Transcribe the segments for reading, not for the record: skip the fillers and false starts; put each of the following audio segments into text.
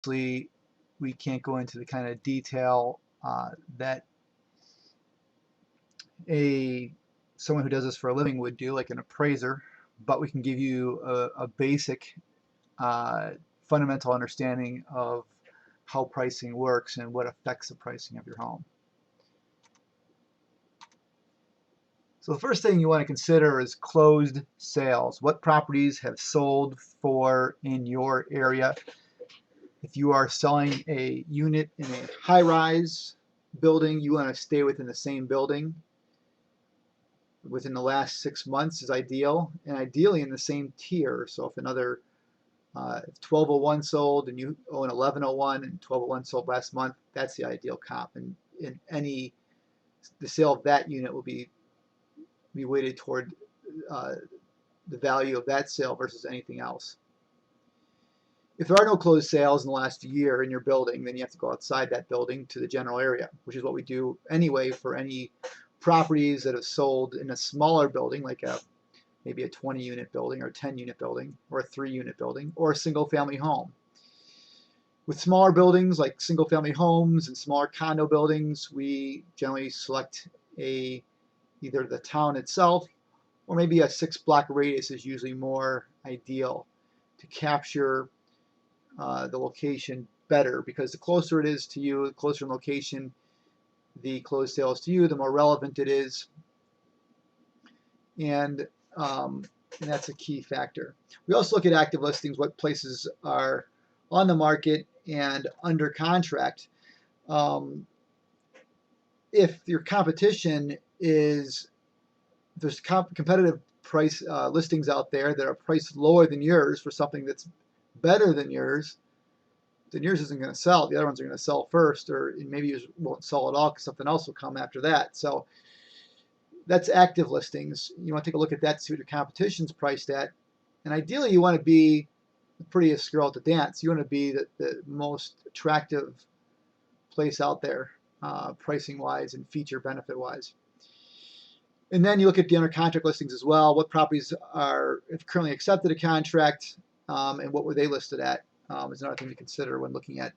obviously we can't go into the kind of detail that someone who does this for a living would do, like an appraiser, but we can give you a basic uh, fundamental understanding of how pricing works and what affects the pricing of your home. So the first thing you want to consider is closed sales. What properties have sold for in your area? If you are selling a unit in a high-rise building, you want to stay within the same building within the last 6 months is ideal, and ideally in the same tier. So if another if 1201 sold and you own 1101 and 1201 sold last month, that's the ideal comp. And in the sale of that unit will be weighted toward uh, the value of that sale versus anything else. If there are no closed sales in the last year in your building, then you have to go outside that building to the general area, which is what we do anyway for any properties that have sold in a smaller building, like maybe a 20-unit building or a 10-unit building or a 3-unit building or a single-family home. With smaller buildings like single-family homes and smaller condo buildings, we generally select either the town itself or maybe a 6-block radius is usually more ideal to capture the location better, because the closer it is to you, the closer in location the closed sale is to you, the more relevant it is, and that's a key factor. We also look at active listings, what places are on the market and under contract. If your competition is, there's competitive price listings out there that are priced lower than yours for something that's better than yours, then yours isn't going to sell. The other ones are going to sell first, or maybe yours won't sell at all because something else will come after that. So that's active listings. You want to take a look at that, see what your competition's priced at. And ideally, you want to be the prettiest girl at the dance. You want to be the most attractive place out there, pricing-wise and feature benefit-wise. And then you look at the under contract listings as well. What properties are currently accepted a contract, and what were they listed at? Is another thing to consider when looking at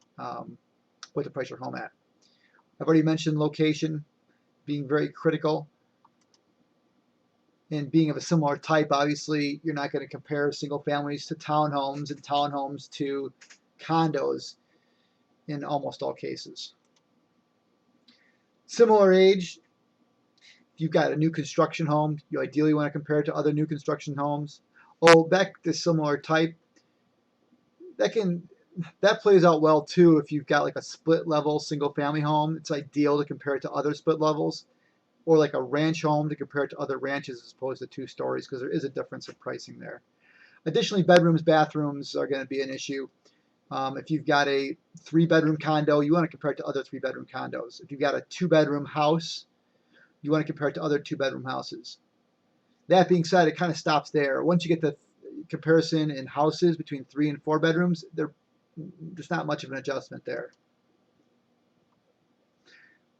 what to price your home at. I've already mentioned location being very critical, and being of a similar type. Obviously, you're not going to compare single families to townhomes and townhomes to condos in almost all cases. Similar age. If you've got a new construction home, you ideally want to compare it to other new construction homes. Oh, back to similar type. That plays out well too if you've got like a split level single family home. It's ideal to compare it to other split levels, or like a ranch home to compare it to other ranches as opposed to 2 stories, because there is a difference in pricing there. Additionally, bedrooms, bathrooms are going to be an issue. If you've got a 3-bedroom condo, you want to compare it to other 3-bedroom condos. If you've got a 2-bedroom house, you want to compare it to other 2-bedroom houses. That being said, it kind of stops there. Once you get the comparison in houses between 3 and 4 bedrooms, there's not much of an adjustment there.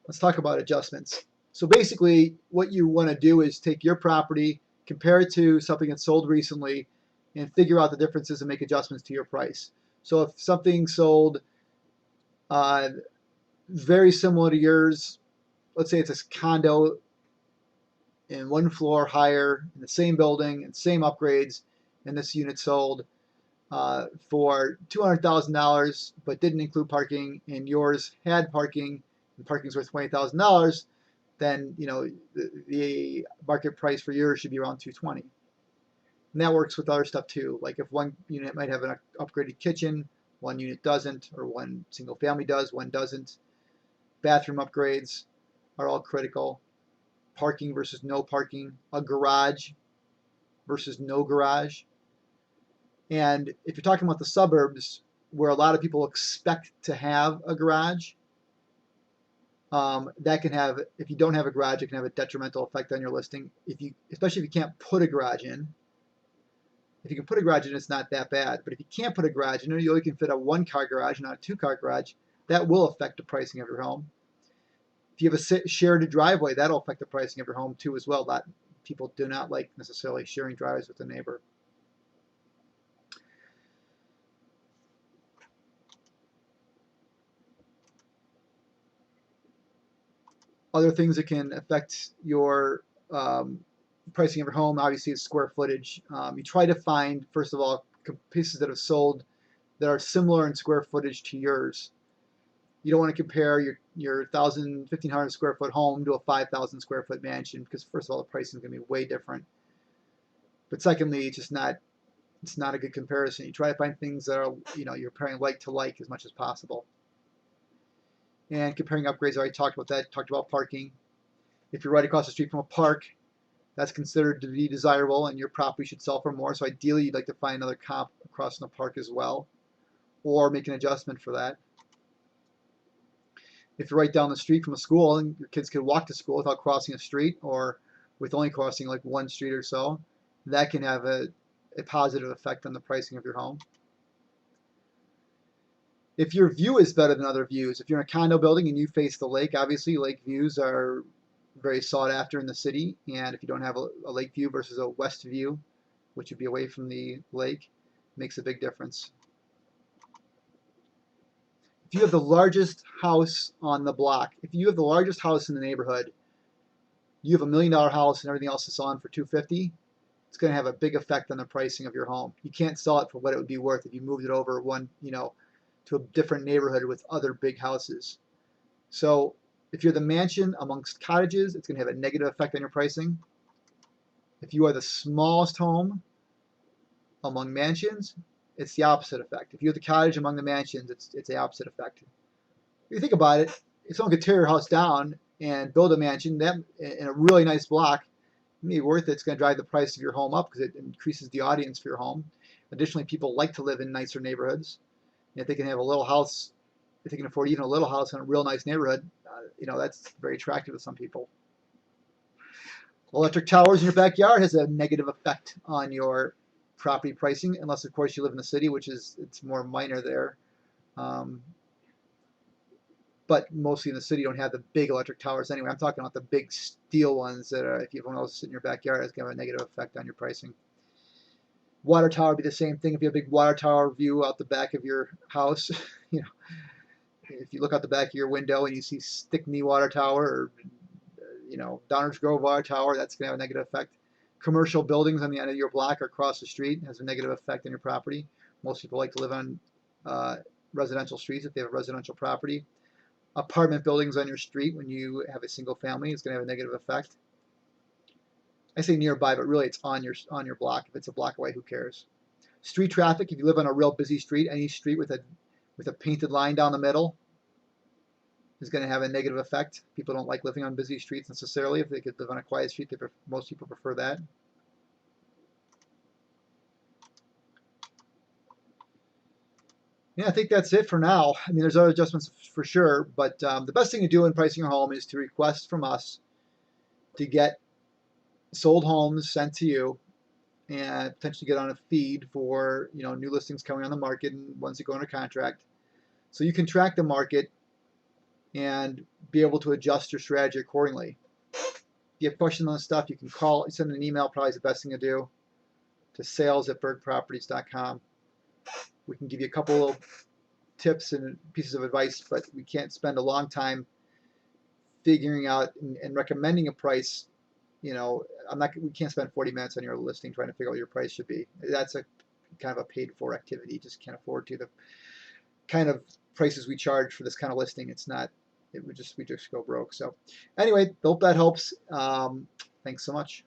Let's talk about adjustments. So basically, what you want to do is take your property, compare it to something that's sold recently, and figure out the differences and make adjustments to your price. So if something sold very similar to yours, let's say it's a condo in 1 floor higher in the same building and same upgrades, and this unit sold for $200,000 but didn't include parking, and yours had parking and parking's worth $20,000, then the market price for yours should be around $220,000. And that works with other stuff too. Like if one unit might have an upgraded kitchen, one unit doesn't, or one single family does, one doesn't. Bathroom upgrades are all critical. Parking versus no parking, a garage versus no garage. And if you're talking about the suburbs where a lot of people expect to have a garage, that can have, if you don't have a garage, it can have a detrimental effect on your listing. Especially if you can't put a garage in. If you can put a garage in, it's not that bad. But if you can't put a garage in, you only can fit a 1-car garage, not a 2-car garage, that will affect the pricing of your home. If you have a shared driveway, that'll affect the pricing of your home too as well. A lot of people do not like necessarily sharing driveways with a neighbor. Other things that can affect your pricing of your home, obviously, is square footage. You try to find, first of all, pieces that have sold that are similar in square footage to yours. You don't want to compare your 1,500 square foot home to a 5,000 square foot mansion, because first of all, the pricing is going to be way different. But secondly, it's not a good comparison. You try to find things that are, you're comparing like to like as much as possible. And comparing upgrades, I already talked about that. Talked about parking. If you're right across the street from a park, that's considered to be desirable, and your property should sell for more. So ideally, you'd like to find another comp across from the park as well, or make an adjustment for that. If you're right down the street from a school and your kids can walk to school without crossing a street, or with only crossing like one street or so, that can have a positive effect on the pricing of your home. If your view is better than other views, if you're in a condo building and you face the lake, obviously lake views are very sought after in the city. And if you don't have a lake view versus a west view, which would be away from the lake, makes a big difference. If you have the largest house on the block, if you have the largest house in the neighborhood, you have $1 million house and everything else is on for $250, it's going to have a big effect on the pricing of your home. You can't sell it for what it would be worth if you moved it over to a different neighborhood with other big houses. So if you're the mansion amongst cottages, it's going to have a negative effect on your pricing. If you are the smallest home among mansions, it's the opposite effect. If you're the cottage among the mansions, it's the opposite effect. If you think about it, if someone could tear your house down and build a mansion that in a really nice block, it may be worth it. It's going to drive the price of your home up because it increases the audience for your home. Additionally, people like to live in nicer neighborhoods. And if they can have a little house, if they can afford even a little house in a real nice neighborhood, that's very attractive to some people. Electric towers in your backyard has a negative effect on your property pricing, unless of course you live in the city, which is it's more minor there. But mostly in the city, you don't have the big electric towers anyway. I'm talking about the big steel ones that are, if you have one of those in your backyard, it's going to have a negative effect on your pricing. Water tower would be the same thing. If you have a big water tower view out the back of your house, if you look out the back of your window and you see Stickney Water Tower or Downers Grove Water Tower, that's going to have a negative effect. Commercial buildings on the end of your block or across the street has a negative effect on your property. Most people like to live on residential streets if they have a residential property. Apartment buildings on your street when you have a single family is going to have a negative effect. I say nearby, but really it's on your block. If it's a block away, who cares? Street traffic, if you live on a real busy street, any street with a painted line down the middle is going to have a negative effect. People don't like living on busy streets necessarily. If they could live on a quiet street, most people prefer that. Yeah, I think that's it for now. I mean, there's other adjustments for sure, but the best thing to do in pricing your home is to request from us to get sold homes sent to you and potentially get on a feed for new listings coming on the market and ones that go under contract. So you can track the market and be able to adjust your strategy accordingly. If you have questions on this stuff, you can send an email, probably is the best thing to do, to sales@bergproperties.com. We can give you a couple of tips and pieces of advice, but we can't spend a long time figuring out and recommending a price. We can't spend 40 minutes on your listing trying to figure out what your price should be. That's a kind of a paid for activity. You just can't afford to. The kind of prices we charge for this kind of listing, we just go broke. So anyway, hope that helps. Thanks so much.